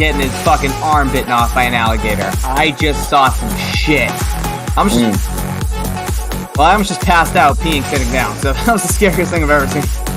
getting his fucking arm bitten off by an alligator. I just saw some shit. I almost just passed out peeing sitting down. So that was the scariest thing I've ever seen.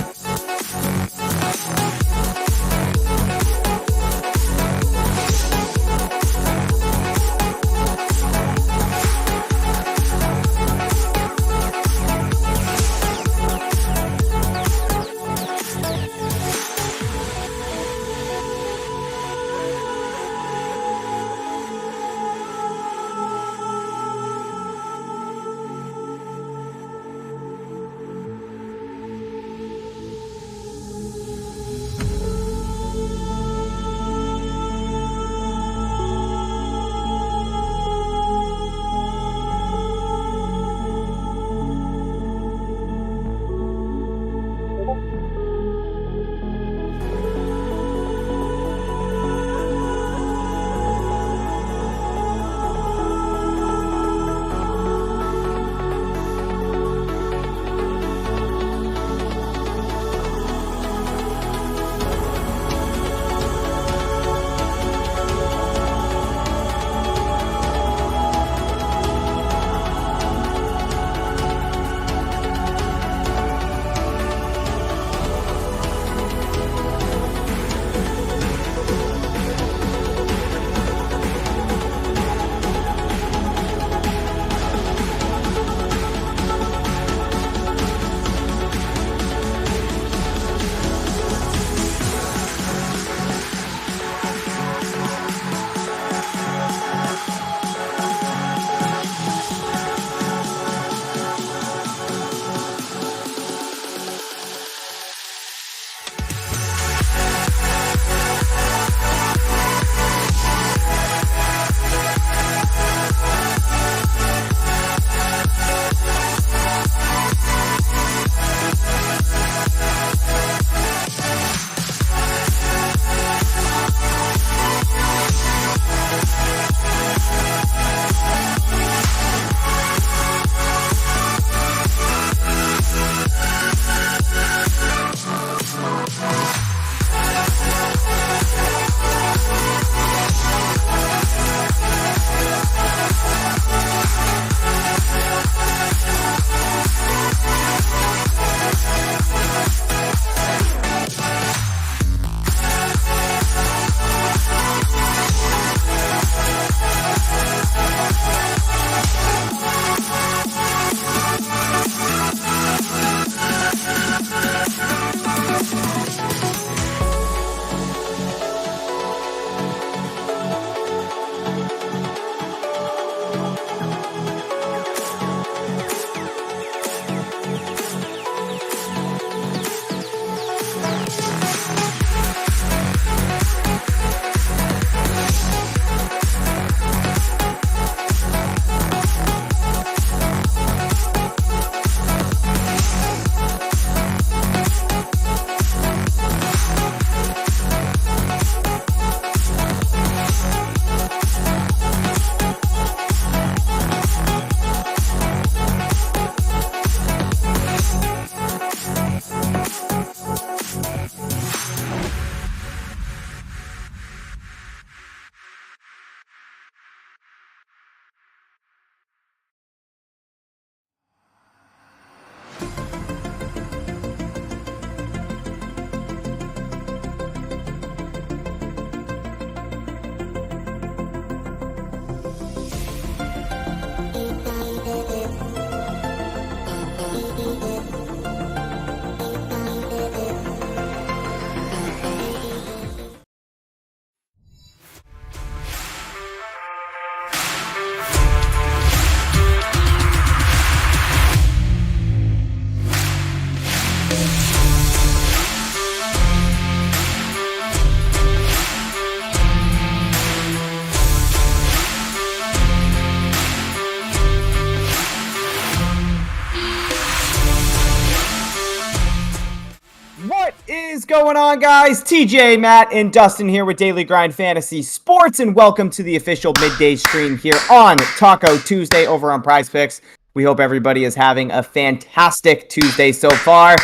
is going on, guys? TJ, Matt, and Dustin here with Daily Grind Fantasy Sports, and welcome to the official midday stream here on Taco Tuesday over on Prizepicks. We hope everybody is having a fantastic Tuesday so far.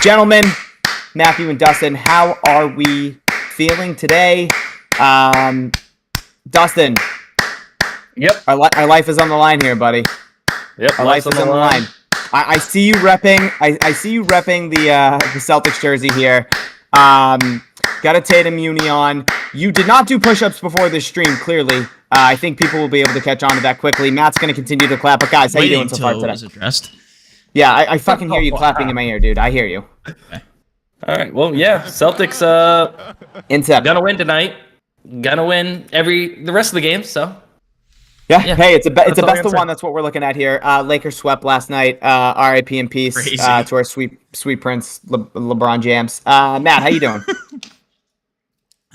Gentlemen, Matthew and Dustin, how are we feeling today? Dustin. Yep. Our life is on the line here, buddy. Yep. Our life is on the line. I see you repping. I see you repping the Celtics jersey here. Got a Tatum uni on. You did not do push-ups before this stream, clearly. I think people will be able to catch on to that quickly. Matt's going to continue to clap. But guys, how you doing so far today? Addressed. Yeah, I fucking hear you clapping in my ear, dude. I hear you. Okay. All right. Well, yeah. Celtics gonna win tonight. Gonna win the rest of the games. So. Yeah. Hey, it's a best of one. That's what we're looking at here. Lakers swept last night. RIP in peace to our sweet prince LeBron James. Matt, how you doing?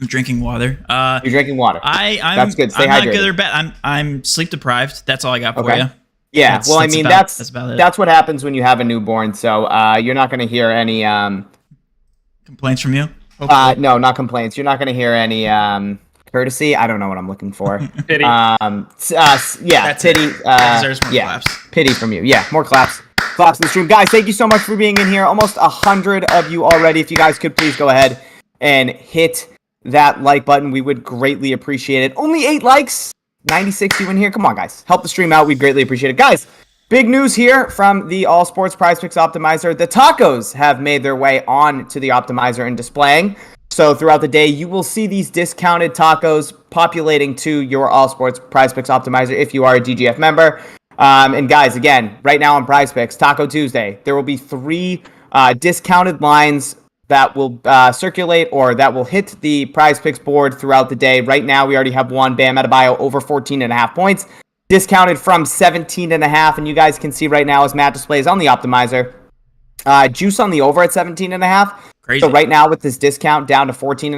I'm drinking water. You're drinking water. That's good. Stay hydrated. Not good or bad. I'm sleep deprived. That's all I got for you. Yeah. That's about it. That's what happens when you have a newborn. So you're not going to hear any complaints from you. No, not complaints. You're not going to hear any courtesy. I don't know what I'm looking for. Pity. Pity. Deserves more claps. Pity from you. Yeah, more claps. Claps in the stream. Guys, thank you so much for being in here. Almost 100 of you already. If you guys could please go ahead and hit that like button, we would greatly appreciate it. Only 8 likes. 96 you in here. Come on, guys. Help the stream out. We'd greatly appreciate it. Guys, big news here from the All Sports Prizepicks Optimizer. The tacos have made their way on to the Optimizer and displaying. So throughout the day, you will see these discounted tacos populating to your All Sports Prizepicks Optimizer if you are a DGF member. And guys, again, right now on Prizepicks, Taco Tuesday, there will be 3 discounted lines that will circulate or that will hit the Prizepicks board throughout the day. Right now, we already have one, Bam Adebayo, over 14.5 points, discounted from 17.5. And you guys can see right now as Matt displays on the Optimizer, juice on the over at 17.5. Crazy. So right now with this discount down to 14.5,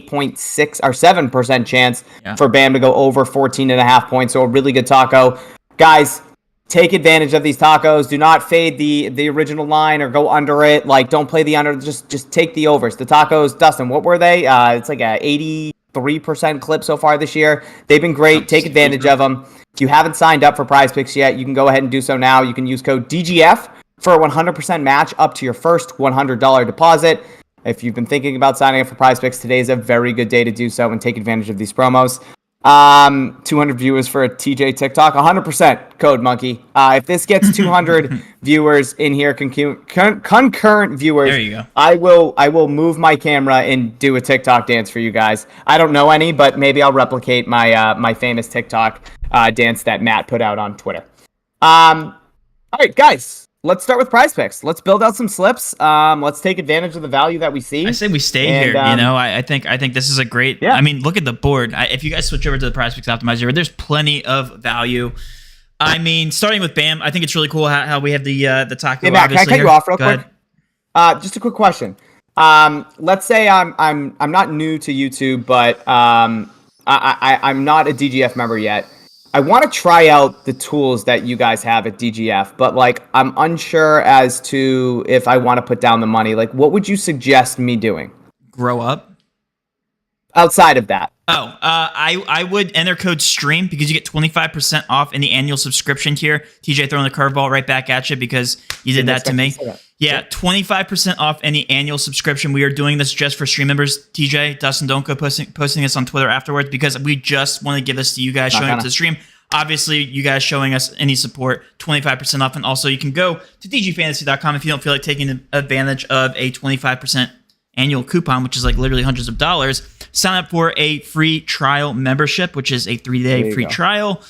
68.6 or 7% chance for Bam to go over 14.5 points. So a really good taco. Guys, take advantage of these tacos. Do not fade the original line or go under it. Like, don't play the under. Just take the overs. The tacos, Dustin, what were they? It's like a 83% clip so far this year. They've been great. Take advantage of them. If you haven't signed up for Prizepicks yet, you can go ahead and do so now. You can use code DGF for a 100% match up to your first $100 deposit. If you've been thinking about signing up for Prizepicks, today is a very good day to do so and take advantage of these promos. 200 viewers for a TJ TikTok, 100% code monkey. If this gets 200 viewers in here, concurrent viewers, there you go. I will move my camera and do a TikTok dance for you guys. I don't know any, but maybe I'll replicate my my famous TikTok dance that Matt put out on Twitter. All right, guys. Let's start with Prizepicks. Let's build out some slips. Let's take advantage of the value that we see. I say we stay here. I think this is a great. Yeah. I mean, look at the board. If you guys switch over to the Prizepicks Optimizer, there's plenty of value. I mean, starting with Bam, I think it's really cool how we have the taco. Hey, Matt, can I cut you off real quick? Just a quick question. Let's say I'm not new to YouTube, but I'm not a DGF member yet. I want to try out the tools that you guys have at DGF, but like I'm unsure as to if I want to put down the money. Like, what would you suggest me doing? Grow up. Outside of that. I would enter code STREAM because you get 25% off in the annual subscription tier. TJ throwing the curveball right back at you because you did that to me. Yeah, 25% off any annual subscription. We are doing this just for stream members. TJ, Dustin, don't go posting this on Twitter afterwards because we just want to give this to you guys showing up to the stream. Obviously, you guys showing us any support, 25% off. And also, you can go to dgfantasy.com if you don't feel like taking advantage of a 25% annual coupon, which is like literally hundreds of dollars. Sign up for a free trial membership, which is a 3-day free trial.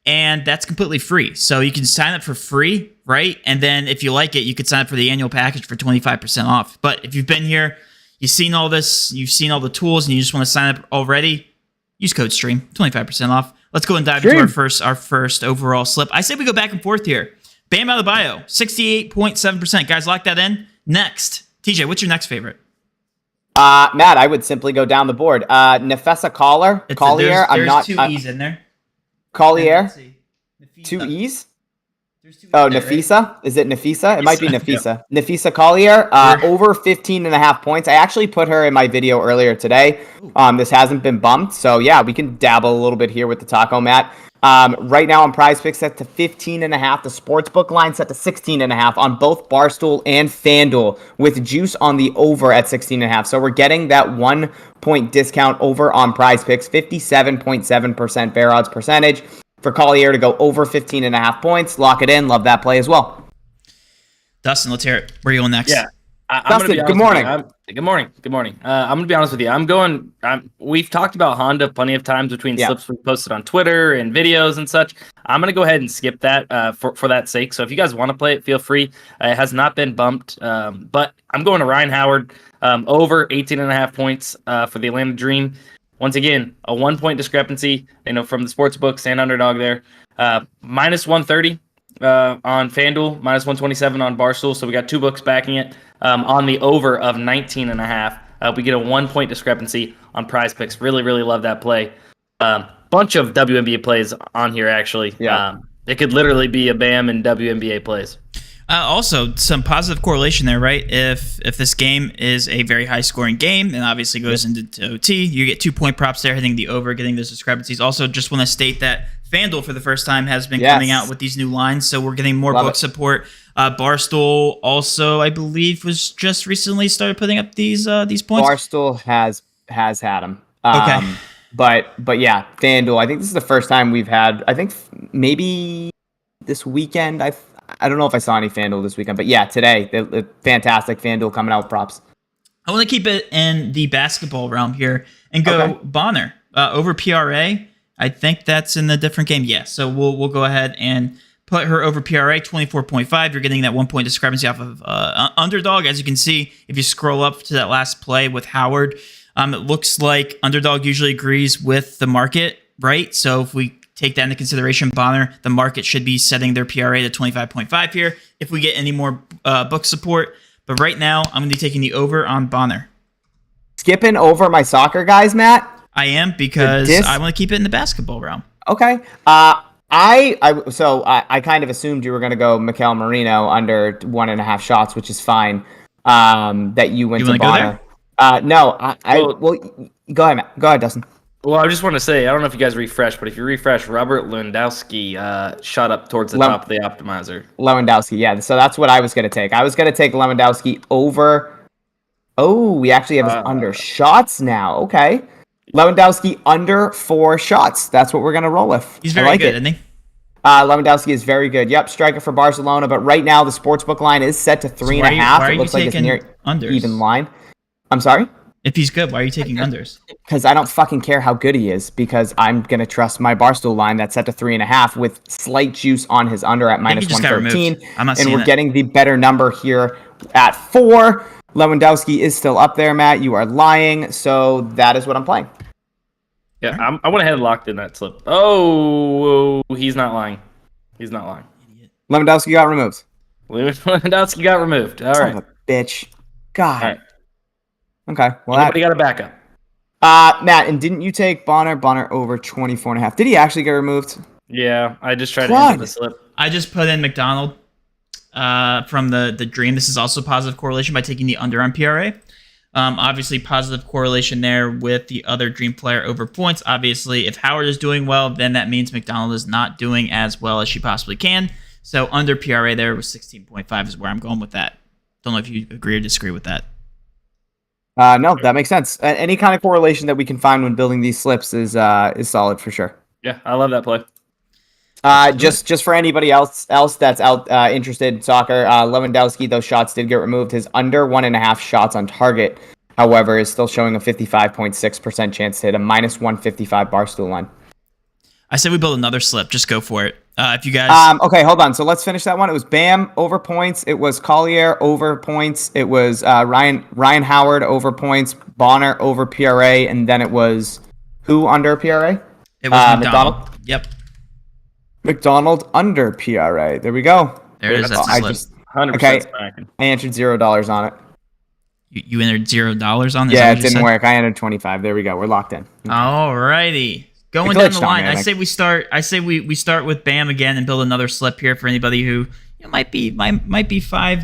And that's completely free. So you can sign up for free, right? And then if you like it, you could sign up for the annual package for 25% off. But if you've been here, you've seen all this, you've seen all the tools, and you just want to sign up already, use code STREAM, 25% off. Let's go and dive into our first overall slip. I say we go back and forth here. Bam Adebayo, 68.7%. Guys, lock that in. Next. TJ, what's your next favorite? Matt, I would simply go down the board. Nefesa Collier. There's two E's in there. Collier. 2 E's? Nafisa? Is it Nafisa? It might be Nafisa. Yeah. Nefesa Collier, over 15.5 points. I actually put her in my video earlier today. This hasn't been bumped. So, yeah, we can dabble a little bit here with the taco, Matt. Right now on Prizepicks set to 15.5. The sportsbook line set to 16.5 on both Barstool and FanDuel, with juice on the over at 16.5. So we're getting that 1 point discount over on Prizepicks, 57.7% fair odds percentage for Collier to go over 15.5 points. Lock it in. Love that play as well. Dustin, let's hear it. Where are you going next? Yeah. Dustin, good morning. Good morning. I'm going to be honest with you. We've talked about Honda plenty of times between slips we posted on Twitter and videos and such. I'm going to go ahead and skip that for that sake. So if you guys want to play it, feel free. It has not been bumped. But I'm going to Ryan Howard over 18.5 points for the Atlanta Dream. Once again, a 1 point discrepancy, from the sports books and underdog there. Minus 130 on FanDuel, minus 127 on Barstool. So we got 2 books backing it. On the over of 19.5. We get a 1 point discrepancy on Prizepicks. Really, really love that play. Bunch of WNBA plays on here, actually. Yeah. It could literally be a BAM and WNBA plays. Also, some positive correlation there, right? If this game is a very high-scoring game and obviously goes into OT, you get 2 point props there, hitting the over, getting those discrepancies. Also, just want to state that FanDuel, for the first time, has been coming out with these new lines, so we're getting more book support. Barstool also, I believe, was just recently started putting up these points. Barstool has had them. Okay. But yeah, FanDuel, I think this is the first time we've had, I think maybe this weekend, I don't know if I saw any FanDuel this weekend, but yeah, today, fantastic FanDuel coming out with props. I want to keep it in the basketball realm here and go Bonner over PRA. I think that's in a different game. Yeah, so we'll go ahead and put her over PRA 24.5. You're getting that 1 point discrepancy off of underdog. As you can see, if you scroll up to that last play with Howard, it looks like underdog usually agrees with the market, right? So if we take that into consideration, Bonner, the market should be setting their PRA to 25.5 here if we get any more book support. But right now, I'm going to be taking the over on Bonner. Skipping over my soccer guys, Matt? I am, because I want to keep it in the basketball realm. Okay. I kind of assumed you were going to go Mikel Marino under 1.5 shots, which is fine. That you went to Bonner. No, well, go ahead, Matt. Go ahead, Dustin. Well, I just want to say, I don't know if you guys refresh, but if you refresh, Robert Lewandowski shot up towards the top of the optimizer. Lewandowski, yeah. So that's what I was going to take. I was going to take Lewandowski over. Oh, we actually have his under shots now. Okay. Lewandowski under 4 shots. That's what we're going to roll with. He's very good, isn't he? Lewandowski is very good. Yep, striker for Barcelona. But right now, the sportsbook line is set to 3.5. It looks like it's near even line. I'm sorry? If he's good, why are you taking unders? Because I don't fucking care how good he is, because I'm going to trust my Barstool line that's set to 3.5 with slight juice on his under at minus 113. And we're getting the better number here at 4. Lewandowski is still up there, Matt. You are lying. So that is what I'm playing. Yeah, I went ahead and locked in that slip. Oh, he's not lying. He's not lying. Lewandowski got removed. Lewandowski got removed. All right. Son of a bitch. God. All right. Okay. Well, anybody got a backup? Matt, and didn't you take Bonner over 24.5? Did he actually get removed? Yeah, I just tried to enter the slip. I just put in McDonald from the Dream. This is also positive correlation by taking the under on PRA. Obviously, positive correlation there with the other Dream player over points. Obviously, if Howard is doing well, then that means McDonald is not doing as well as she possibly can. So under PRA there was 16.5 is where I'm going with that. Don't know if you agree or disagree with that. No, that makes sense. Any kind of correlation that we can find when building these slips is solid for sure. Yeah, I love that play. Just for anybody else that's out interested in soccer, Lewandowski, those shots did get removed. His under 1.5 shots on target, however, is still showing a 55.6% chance to hit a minus 155 Barstool line. I said we build another slip. Just go for it. If you guys... Okay, hold on. So let's finish that one. It was Bam over points. It was Collier over points. It was Ryan Howard over points. Bonner over PRA. And then it was who under PRA? It was McDonald. Yep. McDonald under PRA. There we go. There it is. That's the slip. 100% okay. smacking. I entered $0 on it. You entered $0 on this? Yeah, it didn't work. I entered 25. There we go. We're locked in. All righty. Going down the line, I say we start. I say we start with Bam again and build another slip here for anybody who might be $5,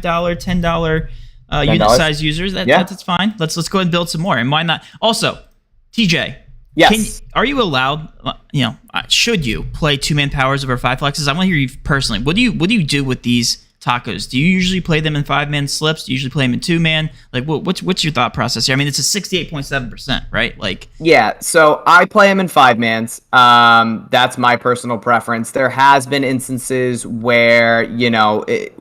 $10 unit size users. That's fine. Let's go ahead and build some more. And why not? Also, TJ, Yes. Are you allowed? Should you play 2-man powers over 5 flexes? I want to hear you personally. What do you do with these tacos? Do you usually play them in 5-man slips? Do you usually play them in 2-man? Like, what's your thought process here? I mean, it's a 68.7%, right? Like, yeah. So I play them in 5-mans. That's my personal preference. There has been instances where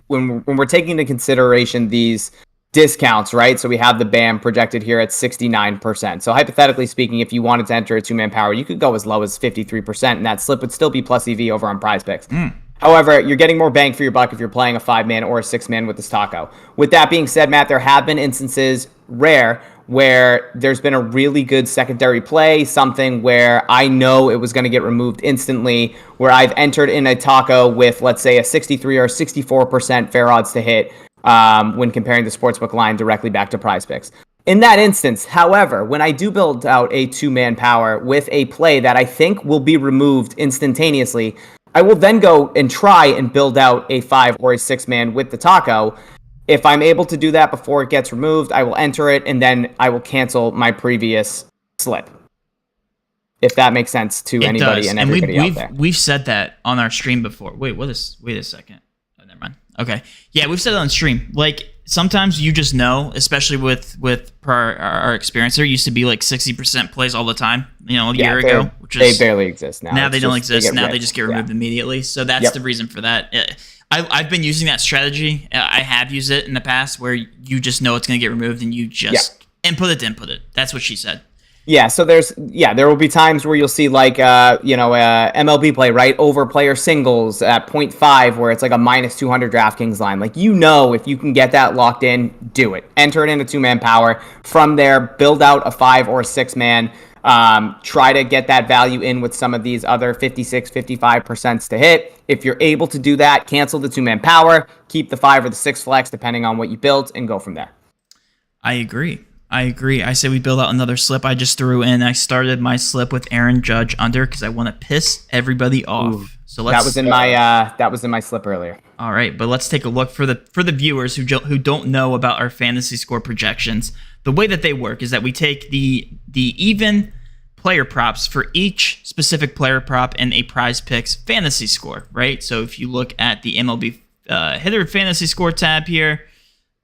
when we're taking into consideration these discounts, right? So we have the BAM projected here at 69%. So hypothetically speaking, if you wanted to enter a 2-man power, you could go as low as 53%, and that slip would still be plus EV over on Prizepicks. However, you're getting more bang for your buck if you're playing a 5-man or a 6-man with this taco. With that being said, Matt, there have been instances, rare, where there's been a really good secondary play, something where I know it was going to get removed instantly, where I've entered in a taco with, let's say, a 63 or 64% fair odds to hit, when comparing the sportsbook line directly back to Prizepicks. In that instance, however, when I do build out a 2-man power with a play that I think will be removed instantaneously, I will then go and try and build out a 5 or a 6-man with the taco. If I'm able to do that before it gets removed, I will enter it, and then I will cancel my previous slip. If that makes sense to anybody and everybody out there. We've said that on our stream before. Wait a second. Oh, never mind. Okay. Yeah, we've said it on stream. Like, sometimes you just know, especially with our experience. There used to be like 60% plays all the time, a year ago. They barely exist now. Now they don't exist. Now they just get removed immediately. So that's the reason for that. I've been using that strategy. I have used it in the past where you just know it's going to get removed and you just input it. That's what she said. Yeah, so there will be times where you'll see like MLB play, right, over player singles at 0.5 where it's like a minus 200 DraftKings line. Like, if you can get that locked in, do it. Enter it in a 2-man power. From there, build out a 5 or a 6-man. Try to get that value in with some of these other 56, 55% to hit. If you're able to do that, cancel the 2-man power, keep the 5 or the 6 flex depending on what you built, and go from there. I agree. I say we build out another slip. I just threw in. I started my slip with Aaron Judge under because I want to piss everybody off. Ooh, so that was in my slip earlier. All right, but let's take a look for the viewers who don't know about our fantasy score projections. The way that they work is that we take the even player props for each specific player prop and a Prizepicks fantasy score, right? So if you look at the MLB hitter fantasy score tab here,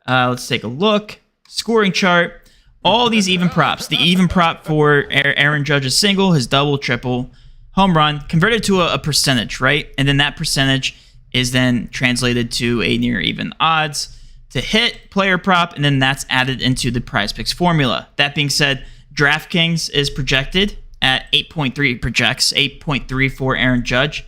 let's take a look. Scoring chart. All these even props. The even prop for Aaron Judge's single, his double, triple, home run, converted to a percentage, right? And then that percentage is then translated to a near even odds to hit player prop, and then that's added into the Prizepicks formula. That being said, DraftKings is projected at 8.3, projects 8.3 for Aaron Judge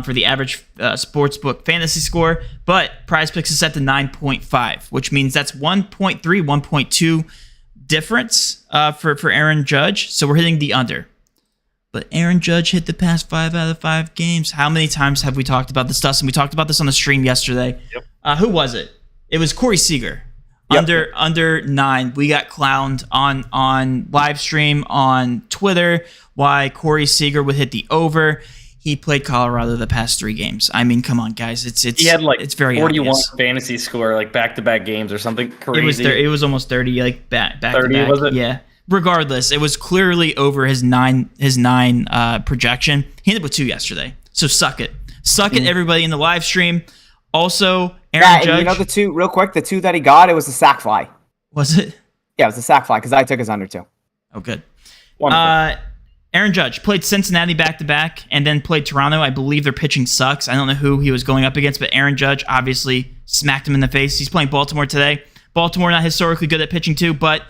for the average sportsbook fantasy score, but Prizepicks is set to 9.5, which means that's 1.3, 1.2 difference for Aaron Judge. So we're hitting the under. But Aaron Judge hit the past 5 out of 5 games. How many times have we talked about this, Dustin? We talked about this on the stream yesterday. Yep. Who was it? It was Corey Seager. Yep. Under 9. We got clowned on live stream on Twitter why Corey Seager would hit the over. He played Colorado the past 3 games. I mean, come on, guys. He had like it's very 41 obvious. Fantasy score, like back-to-back games or something crazy. It was almost 30, like back 30, to back. Was it? Yeah. Regardless, it was clearly over his 9 projection. He ended with 2 yesterday. So suck it. Suck it, everybody in the live stream. Also, Aaron Judge. And the 2, real quick, the 2 that he got, it was a sack fly. Was it? Yeah, it was a sack fly because I took his under 2. Oh, good. Aaron Judge played Cincinnati back-to-back and then played Toronto. I believe their pitching sucks. I don't know who he was going up against, but Aaron Judge obviously smacked him in the face. He's playing Baltimore today. Baltimore not historically good at pitching too, but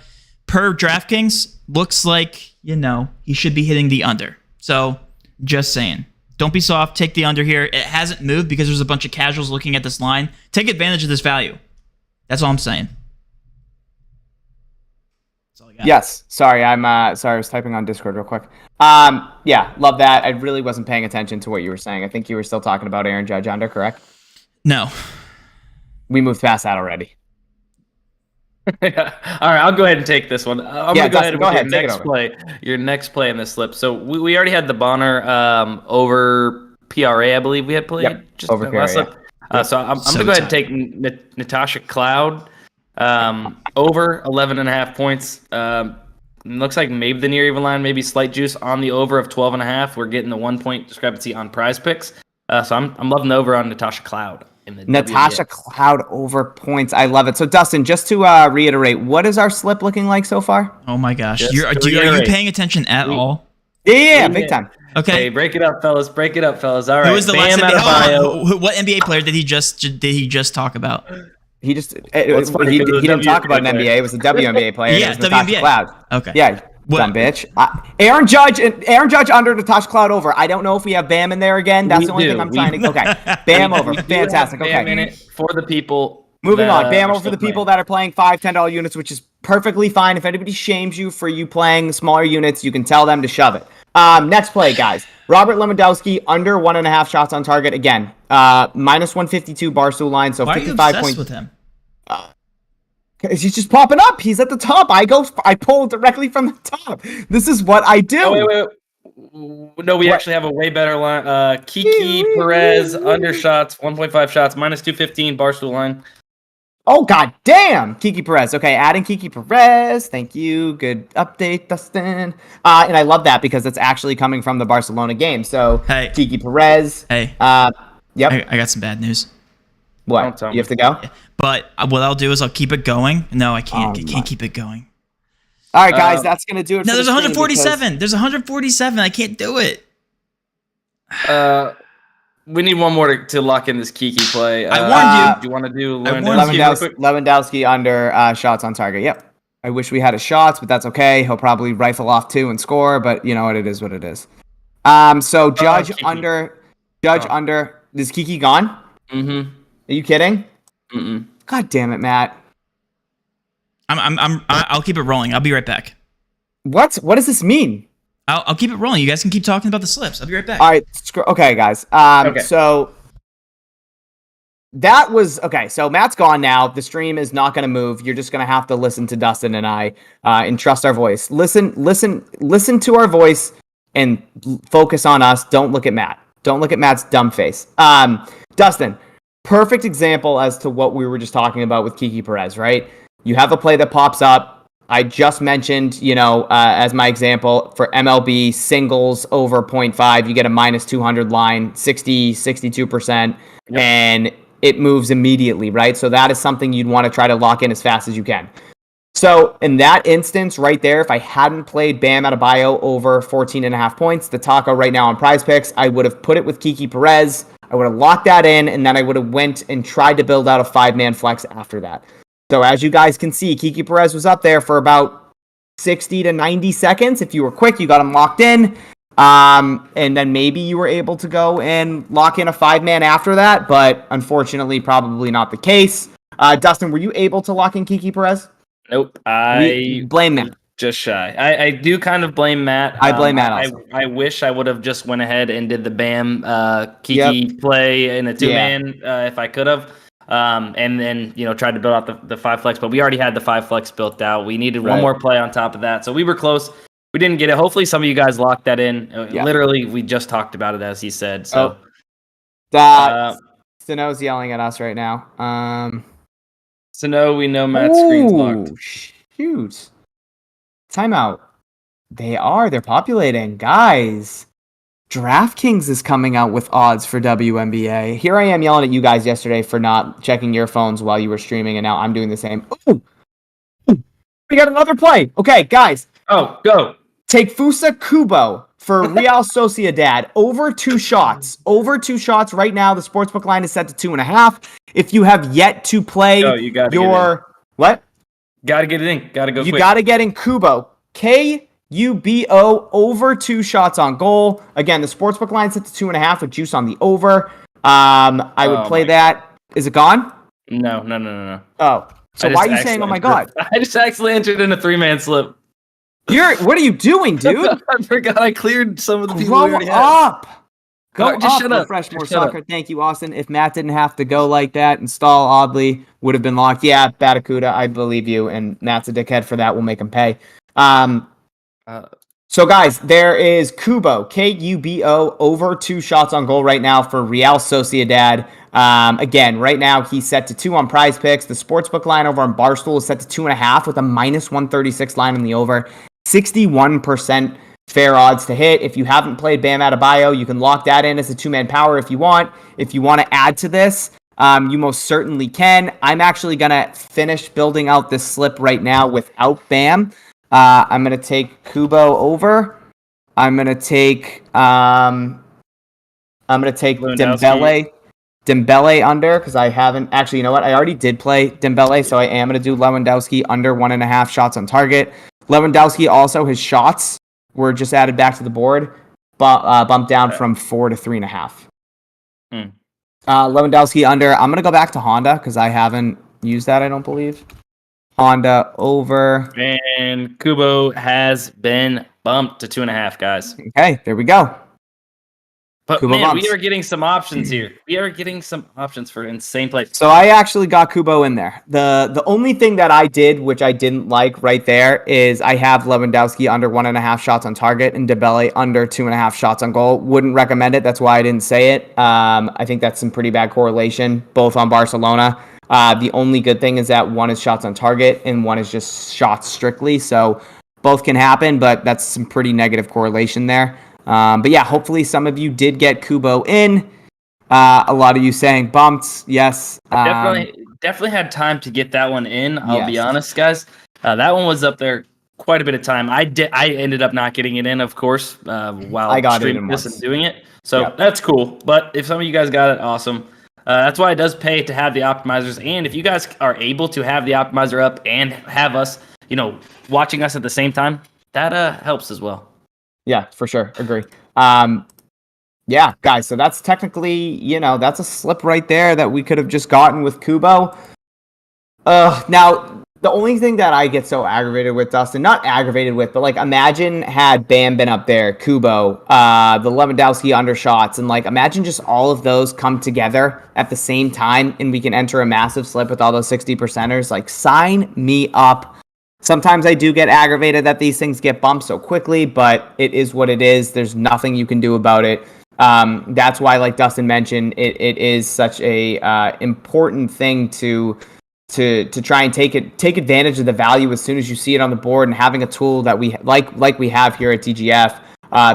per DraftKings, looks like, he should be hitting the under. So, just saying. Don't be soft. Take the under here. It hasn't moved because there's a bunch of casuals looking at this line. Take advantage of this value. That's all I'm saying. Yes. Sorry, I was typing on Discord real quick. Yeah, love that. I really wasn't paying attention to what you were saying. I think you were still talking about Aaron Judge under, correct? No. We moved past that already. Yeah. All right, I'll go ahead and take this one. I'm going to go ahead with your next play. Your next play in this slip. So we already had the Bonner over PRA, I believe we had played just over last slip. So I'm going to go ahead and take Natasha Cloud over 11.5 points. looks like maybe the near even line, maybe slight juice on the over of 12.5. We're getting the 1 point discrepancy on Prizepicks. So I'm loving the over on Natasha Cloud in the Natasha WNBA. Cloud over points. I love it. So Dustin, just to reiterate, what is our slip looking like so far? Oh my gosh, Just are you paying attention at all? Yeah, big time. Okay, hey, break it up, fellas. Break it up, fellas. All right. Who was the Bam last Adebayo. what NBA player did he just talk about? He just funny, he 'cause it was didn't talk WNBA about an player. NBA. It was a WNBA player. Yeah, It was Natasha WNBA. Cloud. Okay. Yeah, dumb bitch. Aaron Judge under Natasha Cloud over. I don't know if we have Bam in there again. That's the only thing I'm trying to. Okay, Bam over. Fantastic. Bam in Okay. it for the people. Moving on. Bam are over for the still people playing. that are playing $5, $10 units, which is perfectly fine. If anybody shames you for you playing smaller units, you can tell them to shove it. Next play, guys. Robert Lewandowski under 1.5 shots on target again. Minus 152 Barstool line. So Why are you 55 obsessed points. with him? He's just popping up. He's at the top. I pull directly from the top. This is what I do. Oh, wait. No, we actually have a way better line. Kiki Perez under shots, 1.5 shots, minus 215 Barstool line. Oh, god damn. Kiki Perez. Okay, adding Kiki Perez. Thank you. Good update, Dustin. And I love that because it's actually coming from the Barcelona game. So, Hey. Kiki Perez. Hey, Yep. I got some bad news. What? Don't tell You have to go? But what I'll do is I'll keep it going. No, I can't. Oh, I my. can't keep it going. All right, guys. That's going to do it No, for there's the stream 147. There's 147. I can't do it. We need one more to lock in this Kiki play. I warned you. Do you want to do I warned you. Lewandowski under shots on target. Yep. I wish we had his shots, but that's okay. He'll probably rifle off 2 and score, but you know what? It is what it is. So Judge Kiki. under. Is Kiki gone? Mm-hmm. Are you kidding? Mm-mm. God damn it, Matt. I'll keep it rolling. I'll be right back. What does this mean? I'll keep it rolling. You guys can keep talking about the slips. I'll be right back. All right. Okay, guys. Okay. So that was okay. So Matt's gone now. The stream is not going to move. You're just going to have to listen to Dustin and I and trust our voice. Listen to our voice and focus on us. Don't look at Matt. Don't look at Matt's dumb face. Dustin, perfect example as to what we were just talking about with Kiki Perez, right? You have a play that pops up. I just mentioned, as my example for MLB singles over 0.5, you get a minus 200 line, 62%, and it moves immediately, right? So that is something you'd want to try to lock in as fast as you can. So in that instance right there, if I hadn't played Bam Adebayo over 14.5 points, the taco right now on Prizepicks, I would have put it with Kiki Perez. I would have locked that in, and then I would have went and tried to build out a 5-man flex after that. So as you guys can see, Kiki Perez was up there for about 60 to 90 seconds. If you were quick, you got him locked in. And then maybe you were able to go and lock in a 5-man after that, but unfortunately, probably not the case. Dustin, were you able to lock in Kiki Perez? Nope. I blame Matt. Just shy. I do kind of blame Matt. I blame Matt also. I wish I would have just went ahead and did the Bam Kiki play in a 2-man if I could have. And then, tried to build out the 5 flex, but we already had the 5 flex built out. We needed one more play on top of that. So we were close. We didn't get it. Hopefully some of you guys locked that in. Literally, we just talked about it, as he said. So Sano's yelling at us right now. So we know Matt's screen's locked. Shoot. Timeout. They're populating. Guys. DraftKings is coming out with odds for WNBA. Here I am yelling at you guys yesterday for not checking your phones while you were streaming, and now I'm doing the same. Ooh. We got another play. Okay, guys. Oh, go. Take Fusa Kubo for Real Sociedad. Over 2 shots. Over 2 shots right now. The sportsbook line is set to 2.5. If you have yet to play you gotta what? Gotta get it in. Gotta go quick. You gotta get in Kubo. KUBO over 2 shots on goal. Again, the sportsbook line set to 2.5 with juice on the over. I would play that. Is it gone? No. Oh. So why are you saying, oh my God? I just actually entered in a 3-man slip. What are you doing, dude? I forgot I cleared some of the people. Grow up. Go just up, shut up. refresh more Just shut soccer. up. Thank you, Austin. If Matt didn't have to go like that, install Oddly would have been locked. Yeah, Batacuda, I believe you, and Matt's a dickhead for that. We'll make him pay. So, guys, there is Kubo, Kubo, over 2 shots on goal right now for Real Sociedad. Again, right now he's set to 2 on Prizepicks. The sportsbook line over on Barstool is set to 2.5 with a minus 136 line on the over. 61% fair odds to hit. If you haven't played Bam Adebayo, you can lock that in as a two-man power if you want. If you want to add to this, you most certainly can. I'm actually going to finish building out this slip right now without Bam. I'm going to take Kubo over. I'm going to take Dembele under, because I haven't actually, you know what? I already did play Dembele, so I am going to do Lewandowski under 1.5 shots on target. Lewandowski also, his shots were just added back to the board, bumped down from 4 to 3.5. Lewandowski under. I'm going to go back to Honda because I haven't used that, I don't believe. Honda over. And Kubo has been bumped to 2.5, guys. Okay, there we go. But Kubo man, bumps. we are getting some options here. We are getting some options for insane plays. So I actually got Kubo in there. The only thing that I did, which I didn't like right there, is I have Lewandowski under 1.5 shots on target and Dembele under 2.5 shots on goal. Wouldn't recommend it. That's why I didn't say it. I think that's some pretty bad correlation, both on Barcelona. The only good thing is that one is shots on target and one is just shots strictly. So both can happen, but that's some pretty negative correlation there. But yeah, hopefully some of you did get Kubo in. A lot of you saying bumped. Yes. Definitely had time to get that one in. I'll be honest, guys. That one was up there quite a bit of time. I ended up not getting it in, of course, while I got streaming this and doing it. So that's cool. But if some of you guys got it, awesome. That's why it does pay to have the optimizers. And if you guys are able to have the optimizer up and have us, watching us at the same time, that helps as well. Yeah, for sure. Agree. Yeah, guys, so that's technically, that's a slip right there that we could have just gotten with Kubo. Now, the only thing that I get so aggravated with, Dustin, not aggravated with, but imagine had Bam been up there, Kubo, the Lewandowski undershots, and imagine just all of those come together at the same time and we can enter a massive slip with all those 60%ers. Sign me up. Sometimes I do get aggravated that these things get bumped so quickly, but it is what it is. There's nothing you can do about it. That's why, like Dustin mentioned, it is such a important thing to try and take advantage of the value as soon as you see it on the board, and having a tool that we like we have here at TGF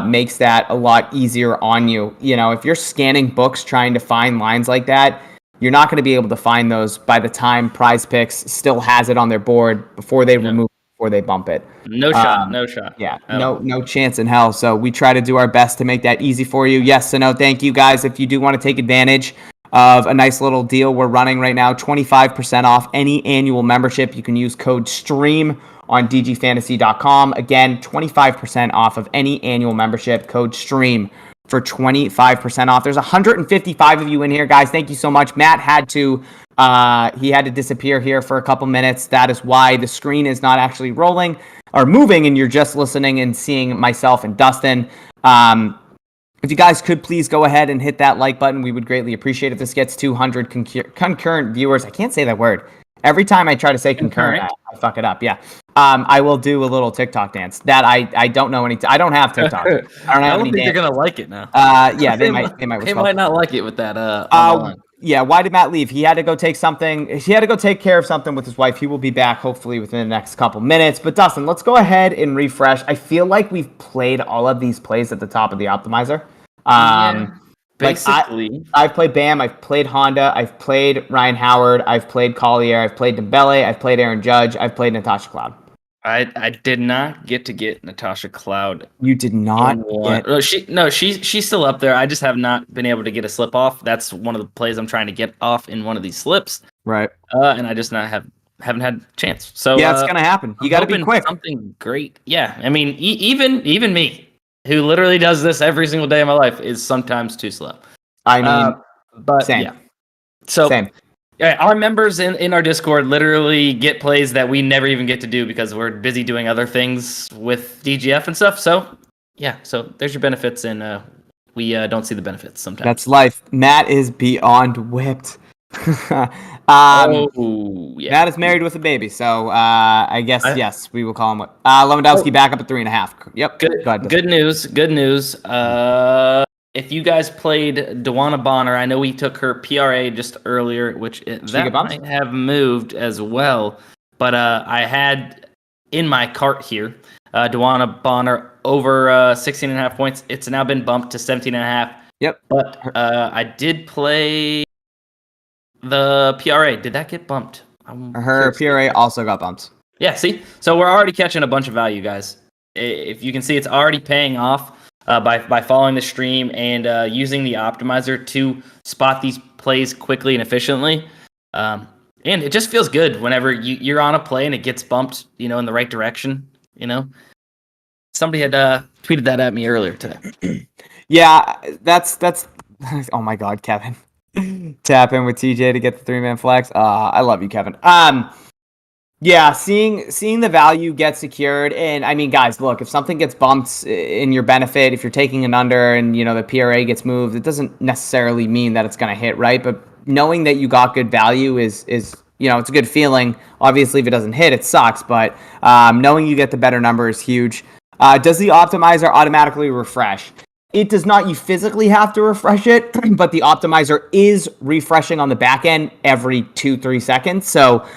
makes that a lot easier on you. If you're scanning books trying to find lines like that, you're not going to be able to find those by the time Prizepicks still has it on their board before they remove it, before they bump it. No shot. Yeah, no chance in hell. So we try to do our best to make that easy for you. Yes, so no, thank you guys. If you do want to take advantage of a nice little deal we're running right now, 25% off any annual membership. You can use code STREAM on dgfantasy.com. Again, 25% off of any annual membership, code STREAM for 25% off. There's 155 of you in here, guys. Thank you so much. Matt had to disappear here for a couple minutes. That is why the screen is not actually rolling or moving, and you're just listening and seeing myself and Dustin. If you guys could please go ahead and hit that like button, we would greatly appreciate it. If this gets 200 concurrent viewers, I can't say that word. Every time I try to say concurrent, I fuck it up. Yeah. I will do a little TikTok dance that I don't know any. I don't have TikTok. I don't think they're gonna like it now. Yeah, they might. They might not like it with that. Yeah. Why did Matt leave? He had to go take something. He had to go take care of something with his wife. He will be back hopefully within the next couple minutes. But Dustin, let's go ahead and refresh. I feel like we've played all of these plays at the top of the optimizer. Basically, I've played Bam, I've played Honda, I've played Ryan Howard, I've played Collier, I've played Dembele, I've played Aaron Judge, I've played Natasha Cloud. I did not get Natasha Cloud. You did not get... She's still up there. I just have not been able to get a slip off. That's one of the plays I'm trying to get off in one of these slips. Right. And I just haven't had a chance. So yeah, it's gonna happen. You got to be quick. Something great. Yeah, I mean, even me, who literally does this every single day of my life, is sometimes too slow. I mean, but same. Yeah. So same. Yeah, our members in our Discord literally get plays that we never even get to do because we're busy doing other things with DGF and stuff. So yeah, so there's your benefits, and we don't see the benefits sometimes. That's life. Matt is beyond whipped. Yeah. Matt is married with a baby, so I guess yes, we will call him what? Lewandowski back up at 3.5. Yep. Good news. If you guys played Dewana Bonner, I know we took her PRA just earlier, which that might have moved as well. But I had in my cart here Dewana Bonner over 16.5 points. It's now been bumped to 17.5. Yep. But I did play the PRA. Did that get bumped? Her PRA also got bumped. Yeah, see? So we're already catching a bunch of value, guys. If you can see, it's already paying off by following the stream and using the optimizer to spot these plays quickly and efficiently. And it just feels good whenever you're on a play and it gets bumped, in the right direction, Somebody had tweeted that at me earlier today. Yeah, that's oh my God, Kevin. Tap in with TJ to get the 3-man flex. I love you, Kevin. Yeah, seeing the value get secured, and I mean, guys, look, if something gets bumped in your benefit, if you're taking an under and the PRA gets moved, it doesn't necessarily mean that it's going to hit, right? But knowing that you got good value is it's a good feeling. Obviously, if it doesn't hit, it sucks, but knowing you get the better number is huge. Does the optimizer automatically refresh? It does not. You physically have to refresh it, but the optimizer is refreshing on the back end every 2-3 seconds. So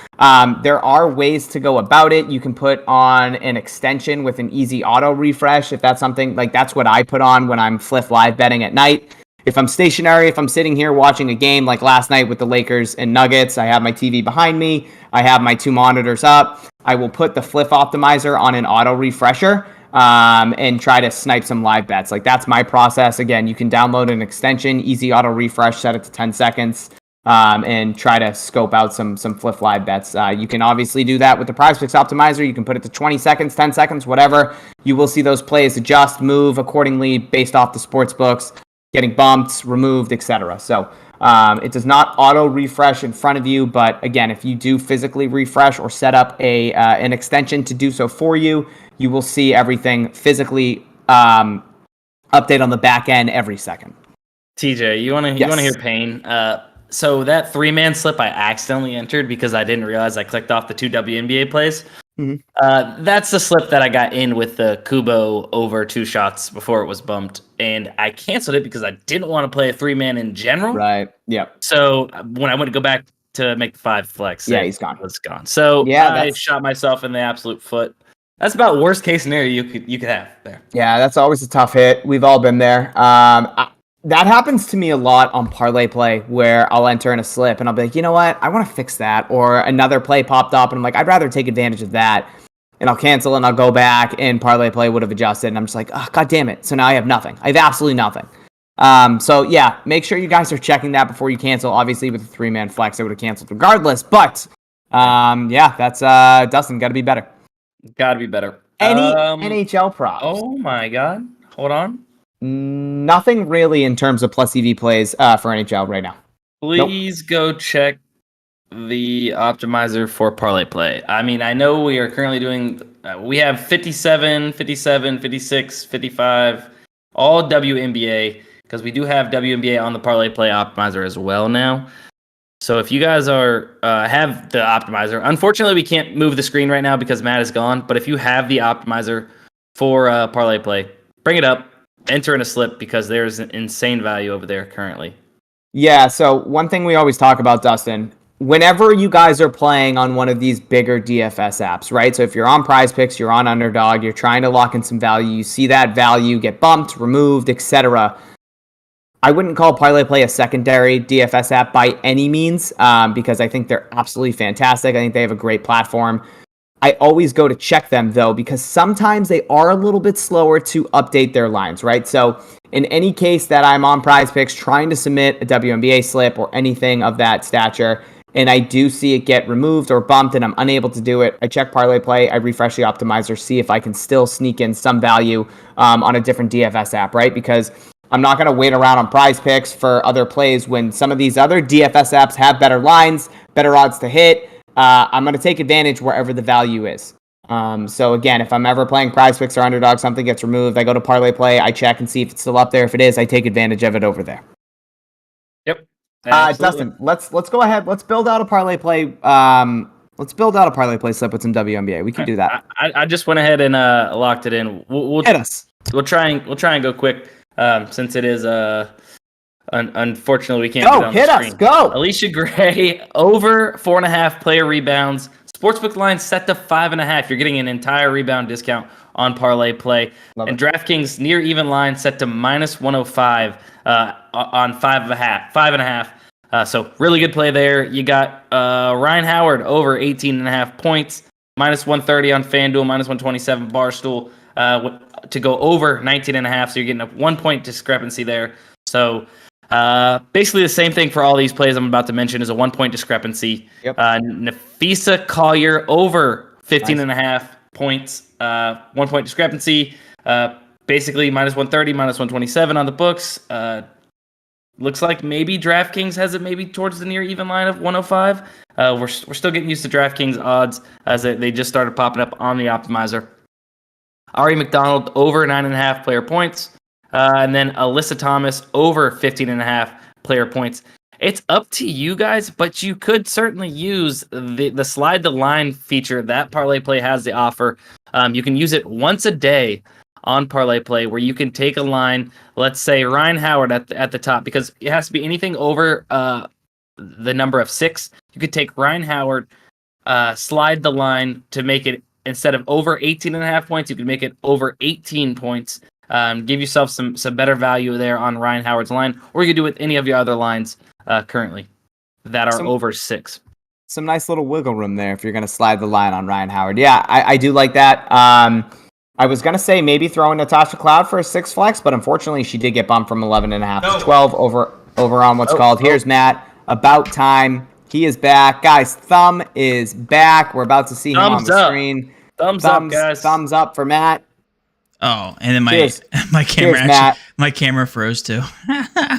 there are ways to go about it. You can put on an extension with an easy auto refresh if that's something like that's what I put on when I'm Fliff live betting at night. If I'm stationary, if I'm sitting here watching a game like last night with the Lakers and Nuggets, I have my TV behind me. I have my 2 monitors up. I will put the Fliff optimizer on an auto refresher. And try to snipe some live bets. Like that's my process. Again, you can download an extension, easy auto refresh, set it to 10 seconds, and try to scope out some Fliff live bets. You can obviously do that with the Prizepicks optimizer. You can put it to 20 seconds, 10 seconds, whatever. You will see those plays adjust, move accordingly based off the sports books, getting bumped, removed, etc. So it does not auto refresh in front of you, but again, if you do physically refresh or set up an extension to do so for you, you will see everything physically update on the back end every second. TJ, you want to hear pain? So that 3-man slip I accidentally entered because I didn't realize I clicked off the 2 WNBA plays. Mm-hmm. That's the slip that I got in with the Kubo over 2 shots before it was bumped, and I canceled it because I didn't want to play a 3-man in general. Right. Yep. So when I went to go back to make the 5 flex, he's gone. It was gone. So I shot myself in the absolute foot. That's about worst case scenario you could have there. Yeah, that's always a tough hit. We've all been there. That happens to me a lot on Parlay play where I'll enter in a slip and I'll be like, you know what? I want to fix that. Or another play popped up and I'm like, I'd rather take advantage of that. And I'll cancel and I'll go back and Parlay play would have adjusted. And I'm just like, oh, God damn it. So now I have nothing. I have absolutely nothing. So yeah, make sure you guys are checking that before you cancel. Obviously with the 3-man flex, I would have canceled regardless. But that's Dustin, got to be better. Got to be better. Any NHL props? Oh my God. Hold on. Nothing really in terms of plus EV plays for NHL right now. Please go check the optimizer for Parlay play. I mean, I know we are currently doing, we have 57, 57, 56, 55, all WNBA, because we do have WNBA on the Parlay play optimizer as well now. So if you guys are have the optimizer, unfortunately we can't move the screen right now because Matt is gone. But if you have the optimizer for Parlay play, bring it up, enter in a slip because there's an insane value over there currently. Yeah. So one thing we always talk about, Dustin, whenever you guys are playing on one of these bigger DFS apps, right? So if you're on Prizepicks, you're on Underdog, you're trying to lock in some value, you see that value get bumped, removed, etc. I wouldn't call Parlay Play a secondary DFS app by any means because I think they're absolutely fantastic. I think they have a great platform. I always go to check them, though, because sometimes they are a little bit slower to update their lines, right? So in any case that I'm on Prizepicks trying to submit a WNBA slip or anything of that stature, and I do see it get removed or bumped and I'm unable to do it, I check Parlay Play, I refresh the optimizer, see if I can still sneak in some value on a different DFS app, right? Because I'm not going to wait around on Prizepicks for other plays when some of these other DFS apps have better lines, better odds to hit. I'm going to take advantage wherever the value is. So again, if I'm ever playing Prizepicks or Underdog, something gets removed, I go to Parlay Play, I check and see if it's still up there. If it is, I take advantage of it over there. Yep. Dustin, let's go ahead. Let's build out a Parlay Play. Let's build out a Parlay Play slip with some WNBA. We can do that. I just went ahead and locked it in. We'll hit us. We'll try and go quick. Since it is unfortunately we can't get on hit the screen. Us, go. Alicia Gray over 4.5 player rebounds. Sportsbook line set to 5.5. You're getting an entire rebound discount on Parlay Play. Love and it. DraftKings near even line set to minus 105 on 5.5. So really good play there. You got Ryan Howard over 18.5 points, minus 130 on FanDuel, minus 127 Barstool to go over 19.5. So you're getting a 1 point discrepancy there. So basically the same thing for all these plays I'm about to mention is a 1 point discrepancy. Yep. Nafisa Collier over 15.5 points, 1 point discrepancy. Basically minus 130, minus 127 on the books. Looks like maybe DraftKings has it maybe towards the near even line of 105. We're still getting used to DraftKings odds as they just started popping up on the optimizer. Ari McDonald over 9.5 player points. And then Alyssa Thomas over 15.5 player points. It's up to you guys, but you could certainly use the slide the line feature that Parlay Play has to offer. You can use it once a day on Parlay Play where you can take a line, let's say Ryan Howard at the top, because it has to be anything over the number of 6. You could take Ryan Howard, slide the line to make it, instead of over 18.5 points, you can make it over 18 points. Give yourself some better value there on Ryan Howard's line, or you could do it with any of your other lines currently that are over 6. Some nice little wiggle room there if you're going to slide the line on Ryan Howard. Yeah, I do like that. I was going to say maybe throw in Natasha Cloud for a 6 flex, but unfortunately she did get bumped from 11.5 to 12 over on what's called. Here's Matt. About time. He is back. Guys, Thumb is back. We're about to see him on the screen. Thumbs up, guys. Thumbs up for Matt. Oh, and then my camera froze too.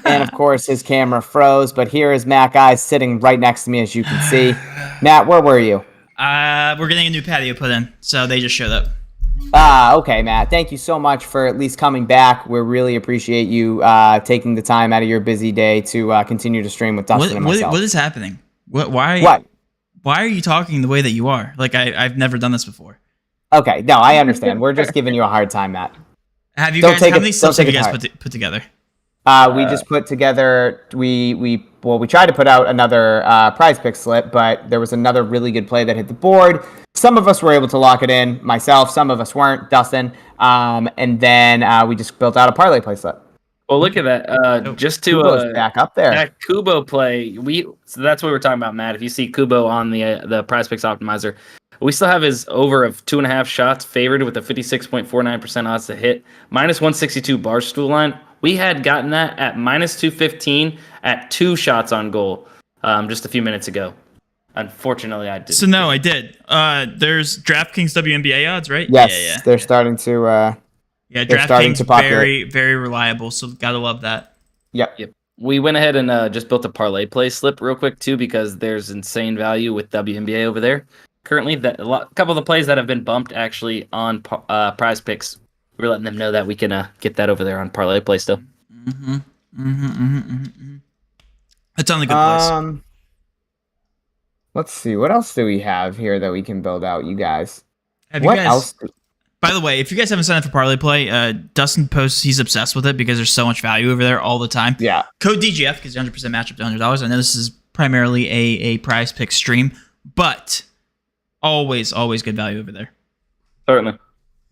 And of course his camera froze, but here is Matt, guys, sitting right next to me as you can see. Matt, where were you? We're getting a new patio put in, so they just showed up. Okay, Matt. Thank you so much for at least coming back. We really appreciate you taking the time out of your busy day to continue to stream with Dustin and myself. What is happening? Why are you talking the way that you are? Like I've never done this before. Okay, no, I understand. We're just giving you a hard time, Matt. Have you guys? How many slips have you guys put together? We just put together. We tried to put out another Prizepicks slip, but there was another really good play that hit the board. Some of us were able to lock it in. Myself, some of us weren't. Dustin, and then we just built out a parlay play slip. Well, look at that. Just to Kubo's back up there. That Kubo play, so that's what we were talking about, Matt. If you see Kubo on the Prizepicks optimizer, we still have his over of 2.5 shots favored with a 56.49% odds to hit, minus 162 Barstool line. We had gotten that at minus 215 at 2 shots on goal just a few minutes ago. Unfortunately, I didn't. So no, I did. There's DraftKings WNBA odds, right? Yes, yeah. They're starting to. DraftKings very, very reliable. So gotta love that. Yep. We went ahead and just built a parlay play slip real quick too, because there's insane value with WNBA over there. Currently, a couple of the plays that have been bumped actually on Prizepicks. We're letting them know that we can get that over there on parlay play still. It's on the good place. Let's see. What else do we have here that we can build out, you guys? Else? By the way, if you guys haven't signed up for Parlay Play, Dustin posts he's obsessed with it because there's so much value over there all the time. Yeah. Code DGF because 100% match up to $100. I know this is primarily a Prizepicks stream, but always good value over there. Certainly.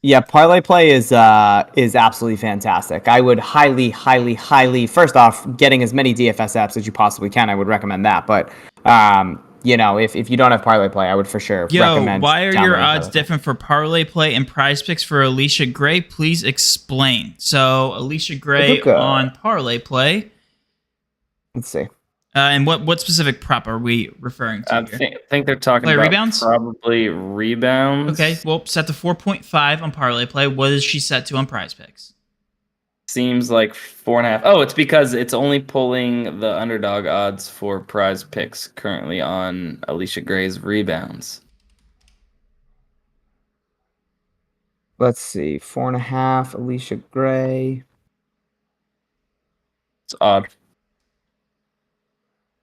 Yeah, Parlay Play is absolutely fantastic. I would highly, first off, getting as many DFS apps as you possibly can, I would recommend that. But if you don't have Parlay Play, I would for sure recommend. Why are your odds different for Parlay Play and Prizepicks for Alicia Gray? Please explain. So Alicia Gray on Parlay Play. Let's see. And what specific prop are we referring to? I think they're talking about rebounds? Probably rebounds. Okay, well, set to 4.5 on Parlay Play. What is she set to on Prizepicks? Seems like 4.5. Oh, it's because it's only pulling the underdog odds for Prizepicks currently on Alicia Gray's rebounds. Let's see, 4.5, Alicia Gray. It's odd.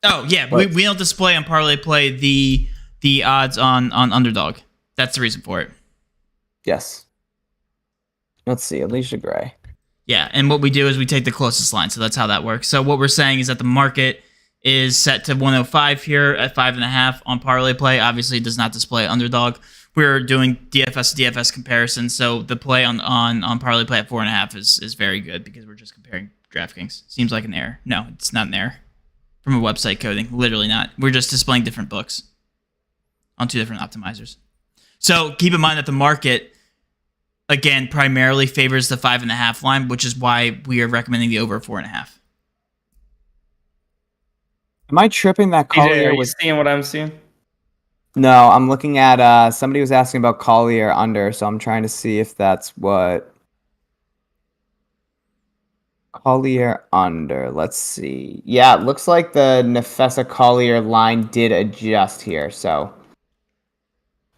Oh yeah, we don't display on Parlay Play the odds on underdog. That's the reason for it. Yes. Let's see, Alicia Gray. Yeah, and what we do is we take the closest line, so that's how that works. So what we're saying is that the market is set to 105 here at 5.5 on Parlay Play. Obviously, it does not display underdog. we're doing DFS comparison. So the play on Parlay Play at 4.5 is very good because we're just comparing DraftKings. Seems like an error. No, it's not an error from a website coding. Literally not. We're just displaying different books on 2 different optimizers. So keep in mind that the market, again, primarily favors the 5.5 line, which is why we are recommending the over 4.5. Am I tripping that Collier? Are you seeing what I'm seeing? No, I'm looking at somebody was asking about Collier under, so I'm trying to see if that's what Collier under. Let's see. Yeah, it looks like the Nefesa Collier line did adjust here, so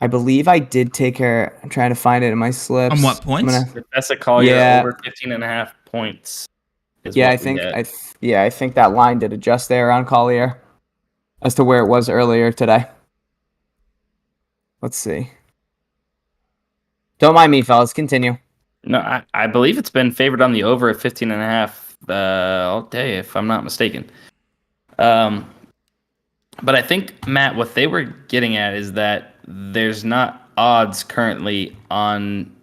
I believe I did take her. I'm trying to find it in my slips. On what points? Nefesa Collier over 15.5 points. Yeah, I think that line did adjust there on Collier as to where it was earlier today. Let's see. Don't mind me, fellas. Continue. No, I believe it's been favored on the over at 15.5 all day, if I'm not mistaken. But I think, Matt, what they were getting at is that there's not odds currently on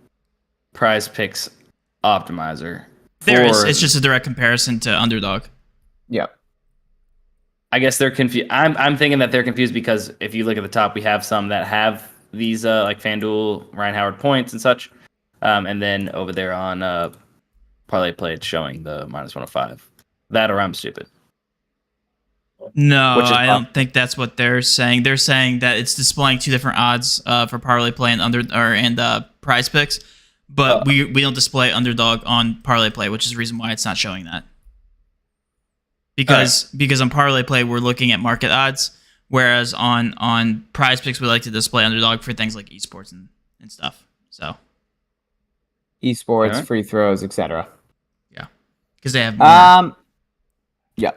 Prizepicks Optimizer. There is. It's just a direct comparison to underdog. Yep. I guess they're confused. I'm thinking that they're confused because if you look at the top, we have some that have these like FanDuel, Ryan Howard points and such. And then over there on Parlay Play, it's showing the -105. That or I'm stupid. No, I don't think that's what they're saying. They're saying that it's displaying 2 different odds for Parlay Play and Prizepicks, but we don't display underdog on Parlay Play, which is the reason why it's not showing that. Because on Parlay Play we're looking at market odds, whereas on Prizepicks we like to display underdog for things like esports and stuff. So esports, free throws, etc. Yeah, because they have more. Yeah.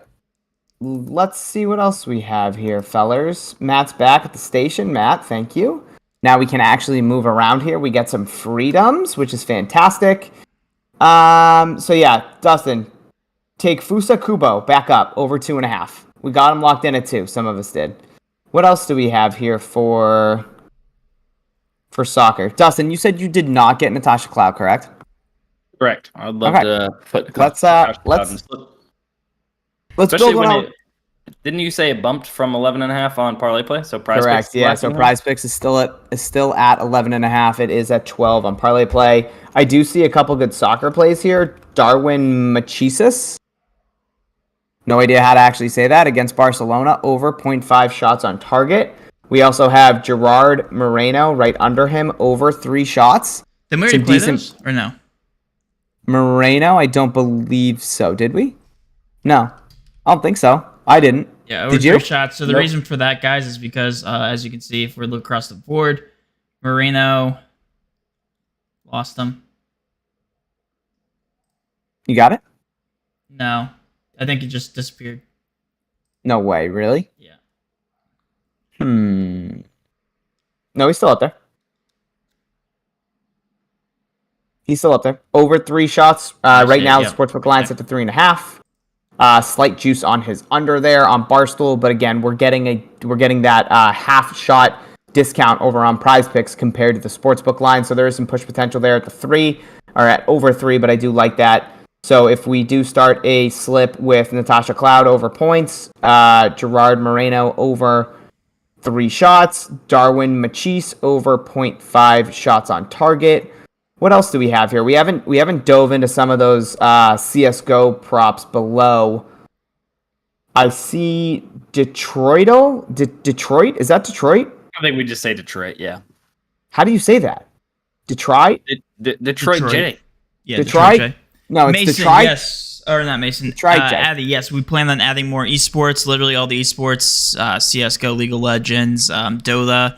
Let's see what else we have here, fellers. Matt's back at the station. Matt, thank you. Now we can actually move around here. We get some freedoms, which is fantastic. So yeah, Dustin, take Fusa Kubo back up over 2.5. We got him locked in at 2. Some of us did. What else do we have here for soccer? Dustin, you said you did not get Natasha Cloud, correct? Correct. I'd love to put. Let's build one out. Didn't you say it bumped from 11.5 on Parlay Play? So Prizepicks. Correct. Yeah. So Prizepicks is still at 11.5. It is at 12 on Parlay Play. I do see a couple good soccer plays here. Darwin Machisis. No idea how to actually say that, against Barcelona, over 0.5 shots on target. We also have Gerard Moreno right under him, over 3 shots. Did we already play those, or no? Moreno, I don't believe so. Did we? No. I don't think so. I didn't. Yeah, over 3 shots. So the reason for that, guys, is because, as you can see, if we look across the board, Moreno lost them. You got it? No. I think it just disappeared. No way, really? Yeah. No, he's still up there. He's still up there. Over 3 shots. Right now, the sportsbook line's at the 3.5. Slight juice on his under there on Barstool, but again, we're getting that half shot discount over on Prizepicks compared to the sportsbook line. So there is some push potential there at the 3 or at over 3, but I do like that. So if we do start a slip with Natasha Cloud over points, Gerard Moreno over 3 shots, Darwin Machis over 0.5 shots on target. What else do we have here? We haven't dove into some of those CSGO props below. I see Detroit. Detroit? Is that Detroit? I think we just say Detroit, yeah. How do you say that? Detroit? Detroit J. Yeah, Detroit? J. No, it's Mason, Detroit. yes. Or not Mason. Detroit J. Addy, yes. We plan on adding more esports, literally all the esports, CSGO, League of Legends, Dota,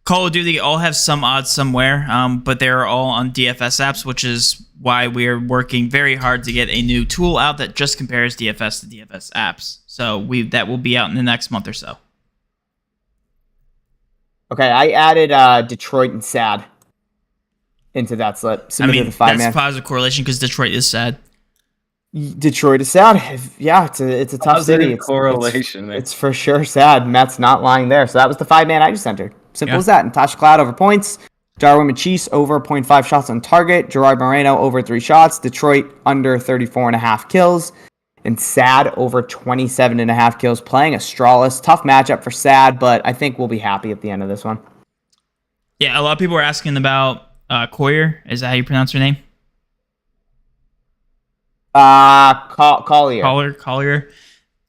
Call of Duty, all have some odds somewhere, but they're all on DFS apps, which is why we're working very hard to get a new tool out that just compares DFS to DFS apps. So that will be out in the next month or so. Okay, I added Detroit and SAD into that slip. That's positive correlation because Detroit is sad. Detroit is sad. Yeah, it's a tough city. Correlation. It's for sure sad. Matt's not lying there. So that was the 5-man I just entered. Simple as that. Natasha Cloud over points. Darwin Machis over 0.5 shots on target. Gerard Moreno over 3 shots. Detroit under 34.5 kills. And Sad over 27.5 kills. Playing Astralis. Tough matchup for Sad, but I think we'll be happy at the end of this one. Yeah, a lot of people are asking about Collier. Is that how you pronounce her name? Collier.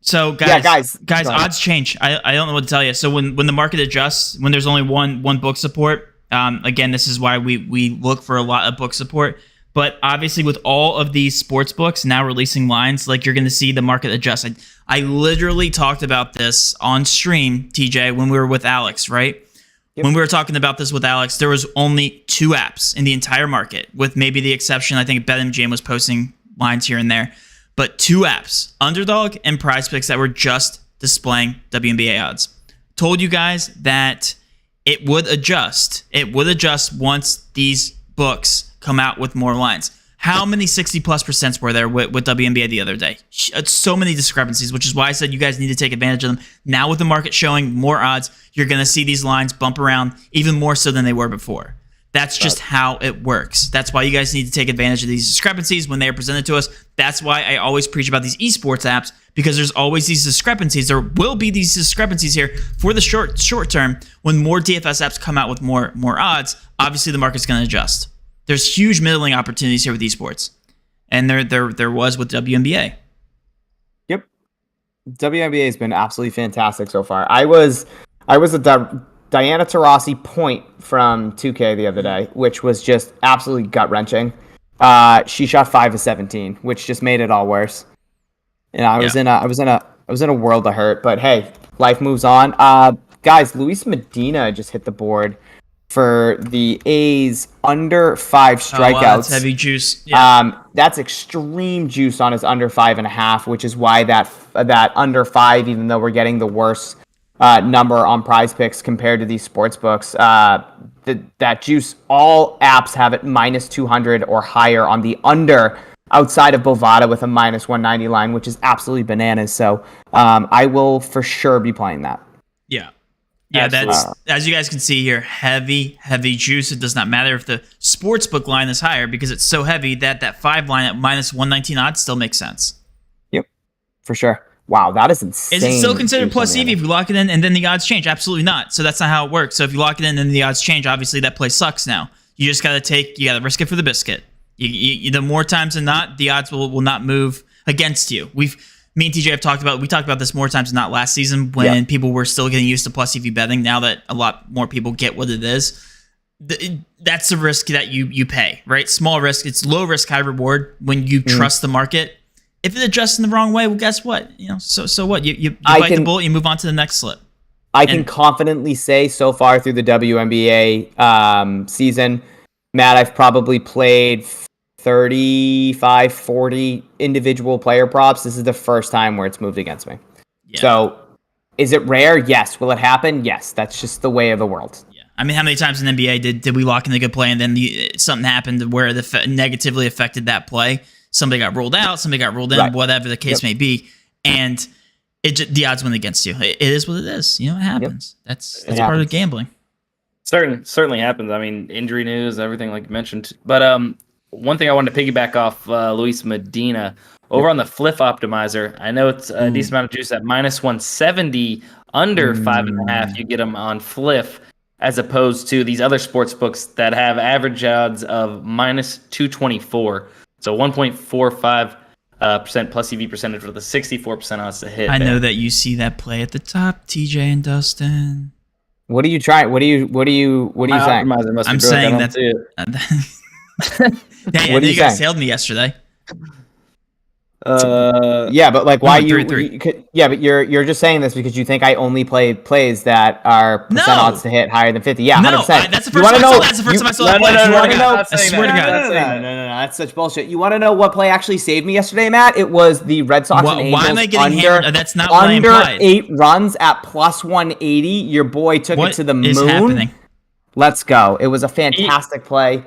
So guys, odds change. I don't know what to tell you. So when the market adjusts, when there's only one book support, again, this is why we look for a lot of book support. But obviously, with all of these sports books now releasing lines, like you're going to see the market adjust. I literally talked about this on stream, TJ, when we were with Alex, right? Yep. When we were talking about this with Alex, there was only 2 apps in the entire market, with maybe the exception, I think BetMGM was posting lines here and there, but 2 apps, Underdog and Prizepicks, that were just displaying WNBA odds. Told you guys that it would adjust. It would adjust once these books come out with more lines. How many 60+% were there with WNBA the other day? So many discrepancies, which is why I said you guys need to take advantage of them. Now with the market showing more odds, you're going to see these lines bump around even more so than they were before. That's just how it works. That's why you guys need to take advantage of these discrepancies when they are presented to us. That's why I always preach about these esports apps, because there's always these discrepancies. There will be these discrepancies here for the short term. When more DFS apps come out with more odds, obviously the market's going to adjust. There's huge middling opportunities here with esports, and there was with WNBA. Yep, WNBA has been absolutely fantastic so far. I was a Diana Taurasi point from 2K the other day, which was just absolutely gut wrenching. She shot 5 of 17, which just made it all worse. And I was in a world of hurt. But hey, life moves on. Guys, Luis Medina just hit the board for the A's under 5 strikeouts. Wow, that's heavy juice. Yeah. That's extreme juice on his under 5.5, which is why that under 5, even though we're getting the worst number on Prizepicks compared to these sports books, that juice, all apps have it minus 200 or higher on the under, outside of Bovada with a minus 190 line, which is absolutely bananas. So I will for sure be playing that. Yeah, that's, as you guys can see here, heavy juice. It does not matter if the sportsbook line is higher, because it's so heavy that 5 line at minus 119 odds still makes sense. Yep, for sure. Wow, that is insane. Is it still considered plus EV if you lock it in and then the odds change? Absolutely not. So that's not how it works. So if you lock it in and then the odds change, obviously that play sucks now. You just got to risk it for the biscuit. The more times than not, the odds will not move against you. Me and TJ have talked about this more times than not last season, when people were still getting used to plus EV betting. Now that a lot more people get what it is, that's the risk that you pay, right? Small risk. It's low risk, high reward when you trust the market. If it adjusts in the wrong way, well, guess what? So what? You bite the bullet, you move on to the next slip. I can confidently say so far through the WNBA season, Matt, I've probably played 35, 40 individual player props. This is the first time where it's moved against me. Yeah. So is it rare? Yes. Will it happen? Yes. That's just the way of the world. Yeah. I mean, how many times in NBA did we lock in a good play and then something happened where it negatively affected that play? Somebody got rolled out, somebody got rolled in, right, whatever the case may be, and the odds went against you. It is what it is. It happens. Yep. That's part of gambling. Certainly happens. I mean, injury news, everything like you mentioned. But one thing I wanted to piggyback off Luis Medina over on the Fliff Optimizer. I know it's a decent amount of juice at minus 170, under 5.5. You get them on Fliff, as opposed to these other sports books that have average odds of minus 224. So 1.45% plus EV percentage with a 64% odds to hit. I know that you see that play at the top, TJ and Dustin. What are you trying? What are you saying? I'm saying that. Yeah, you guys tailed me yesterday. Yeah, but like, why yeah, but you're just saying this because you think I only play plays that are percent odds to hit higher than 50. Yeah, 100%. That's the first time I saw that play. I swear to God. No, that's such bullshit. You want to know what play actually saved me yesterday, Matt? It was the Red Sox and Angels. Why am I getting hammered? That's not under 8 runs at plus 180. Your boy took it to the moon. What is happening? Let's go. It was a fantastic play.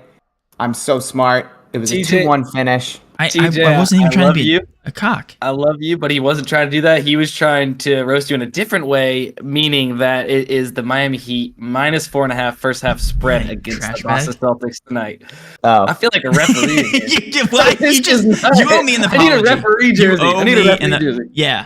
I'm so smart. It was a 2-1 finish. TJ, I wasn't even trying to be you. a cock. I love you, but he wasn't trying to do that. He was trying to roast you in a different way, meaning that it is the Miami Heat -4.5 first half spread against the Boston Celtics tonight. Oh. I feel like a referee. You owe me an apology. I need a referee jersey. I need a referee jersey. Yeah.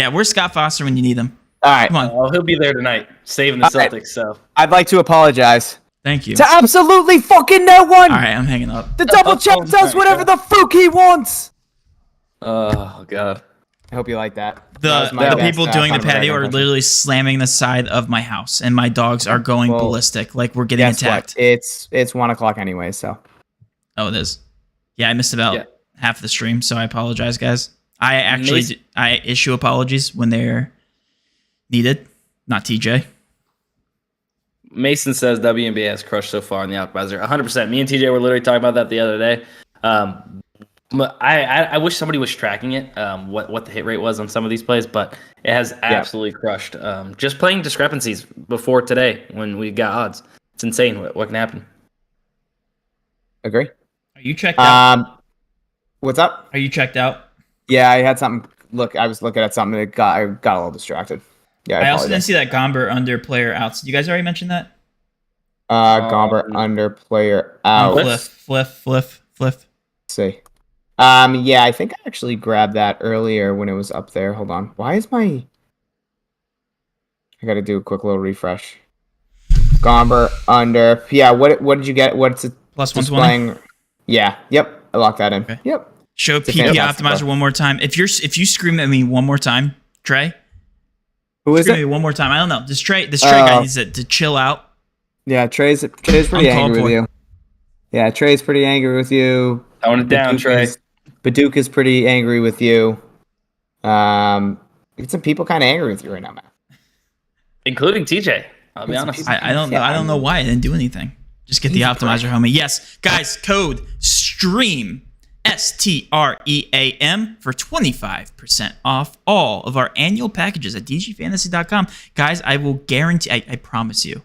Where's Scott Foster when you need him? All right. Come on. Oh, he'll be there tonight, saving the Celtics. Right. So I'd like to apologize. Thank you. To absolutely fucking no one. All right, I'm hanging up. The double check does whatever the fuck he wants. Oh god. I hope you like that. The people doing the patio are literally slamming the side of my house, and my dogs are going ballistic. Like we're getting attacked. What? It's 1:00 anyway, so. Oh, it is. Yeah, I missed about half of the stream, so I apologize, guys. I issue apologies when they're needed. Not TJ. Mason says WNBA has crushed so far on the optimizer. 100%. Me and TJ were literally talking about that the other day. I wish somebody was tracking it, what the hit rate was on some of these plays, but it has absolutely crushed. Just playing discrepancies before today when we got odds. It's insane what can happen. Agree. Are you checked out? What's up? Are you checked out? Yeah, I had something. Look, I was looking at something that I got a little distracted. Yeah, I also didn't see that Gomber under player outs. You guys already mentioned that? Gomber under player out. Fliff. Let's see. Yeah, I think I actually grabbed that earlier when it was up there. Hold on. Why is my... I got to do a quick little refresh. Gomber under. Yeah, what did you get? What's it? Plus 120? Yeah. Yep. I locked that in. Okay. Yep. Show PP optimizer one more time. If you scream at me one more time, Trey. Who is it? Me one more time. I don't know. This Trey guy needs to chill out. Yeah, Trey's pretty angry with you. Yeah, Trey's pretty angry with you. Tone it down, Trey. Baduk is pretty angry with you. Get some people kind of angry with you right now, man. Including TJ. I'll be honest. I don't know. I don't know why I didn't do anything. Just get the optimizer, homie. Yes, guys. Code STREAM. STREAM for 25% off all of our annual packages at dgfantasy.com. Guys, I will guarantee, I promise you,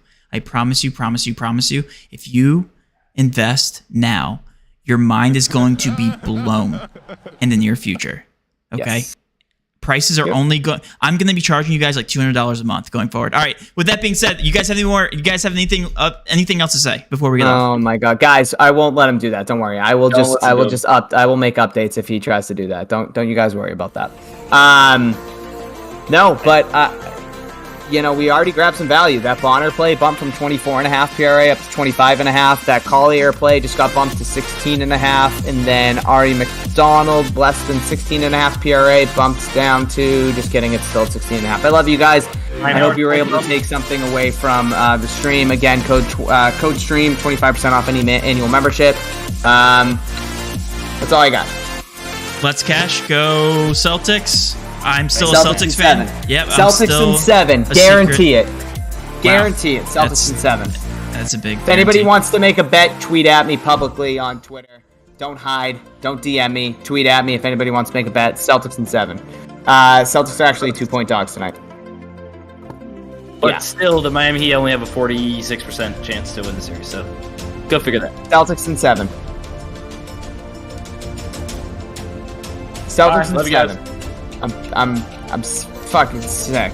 if you invest now, your mind is going to be blown in the near future. Okay? Yes. Prices are only going. I'm going to be charging you guys like $200 a month going forward. All right. With that being said, you guys have any more? You guys have anything else to say before we get off? Oh my god, guys! I won't let him do that. Don't worry. I will make updates if he tries to do that. Don't you guys worry about that. No, but we already grabbed some value. That Bonner play bumped from 24.5 PRA up to 25.5. That Collier play just got bumped to 16.5, and then Ari McDonald less than 16.5 PRA bumped down to just kidding. It's still 16.5. I love you guys. I hope you were able to take something away from the stream. Again, code stream 25% off any annual membership. That's all I got. Let's cash. Go Celtics. I'm still a Celtics fan. Yep, Celtics in 7. Guarantee it. Guarantee it. Celtics in 7. That's a big. If anybody wants to make a bet, tweet at me publicly on Twitter. Don't hide. Don't DM me. Tweet at me if anybody wants to make a bet. Celtics in 7. Celtics are actually 2-point dogs tonight. But still, the Miami Heat only have a 46% chance to win the series. So go figure that. Celtics in 7. Celtics in 7. I'm fucking sick.